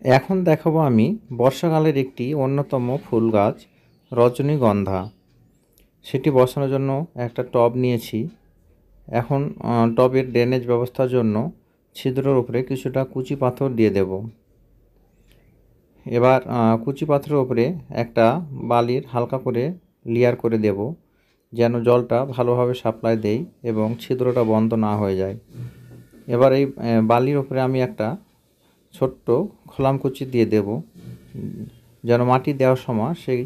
এখন দেখাবো আমি বর্ষাকালের একটি অন্যতম ফুল গাছ রজনীগন্ধা। সেটি বসানোর জন্য একটা টব নিয়েছি। এখন টবের ড্রেনেজ ব্যবস্থার জন্য ছিদ্রের উপরে কিছুটা কুচি পাথর দিয়ে দেব। এবার কুচি পাথরের উপরে একটা বালির হালকা করে লেয়ার করে দেব, যেন জলটা ভালোভাবে সাপ্লাই দেয় এবং ছিদ্রটা বন্ধ না হয়ে যায়। এবার এই বালির উপরে আমি একটা ছোট্ট খোলামকুচি দিয়ে দেব, যেন মাটি দেওয়ার সময় সেই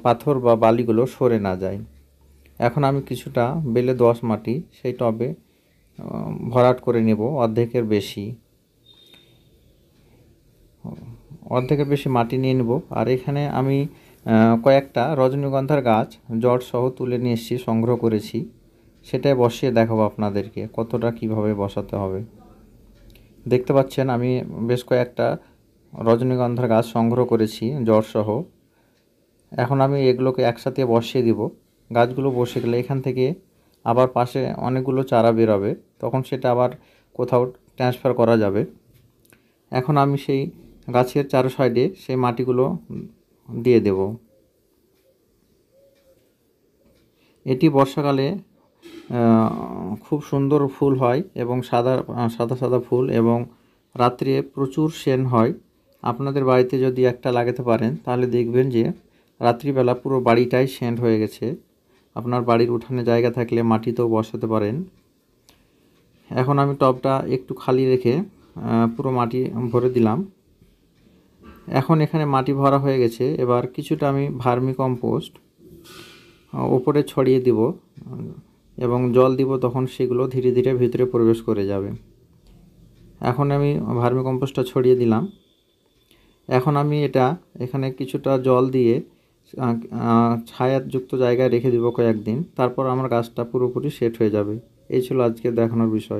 পাথর বা বালিগুলো সরে না যায়। এখন আমি কিছুটা বেলে দোআঁশ মাটি সেই টবে ভরাট করে নেব, অর্ধেকের বেশি মাটি নিয়ে নেব। আর এখানে আমি কয়েকটা রজনীগন্ধার গাছ জড়সহ তুলে নিয়ে এসেছি, সংগ্রহ করেছি। সেটাই বসিয়ে দেখাবো আপনাদেরকে কতটা কিভাবে বসাতে হবে। দেখতে পাচ্ছেন আমি বেশ কয়েকটা রজনীগন্ধার গাছ সংগ্রহ করেছি জড়সহ। এখন আমি এগুলোকে একসাথে বসিয়ে দিব। গাছগুলো বসে গেলে এখান থেকে আবার পাশে অনেকগুলো চারা বেরোবে, তখন সেটা আবার কোথাও ট্রান্সফার করা যাবে। এখন আমি সেই গাছের চারো সাইডে সেই মাটিগুলো দিয়ে দেব। এটি বর্ষাকালে খুব সুন্দর ফুল হয় এবং সাদা সাদা ফুল, এবং রাত্রে প্রচুর সেন হয়। আপনাদের বাড়িতে যদি একটা লাগাতে পারেন তাহলে দেখবেন যে রাত্রিবেলা পুরো বাড়িটাই সেন্ট হয়ে গেছে। আপনার বাড়ির উঠানে জায়গা থাকলে মাটিতেও বসাতে পারেন। এখন আমি টবটা একটু খালি রেখে পুরো মাটি ভরে দিলাম। এখন এখানে মাটি ভরা হয়ে গেছে। এবার কিছুটা আমি ভার্মি কম্পোস্ট ওপরে ছড়িয়ে দিব এবং জল দিব, তখন সেগুলো ধীরে ধীরে ভিতরে প্রবেশ করে যাবে। এখন আমি ভার্মি কম্পোস্টটা ছড়িয়ে দিলাম। এখন আমি এখানে কিছুটা জল দিয়ে ছায়াযুক্ত জায়গায় রেখে দিব কয়েকদিন, তারপর আমার গাছটা পুরোপুরি সেট হয়ে যাবে। এই ছিল আজকে দেখানোর বিষয়।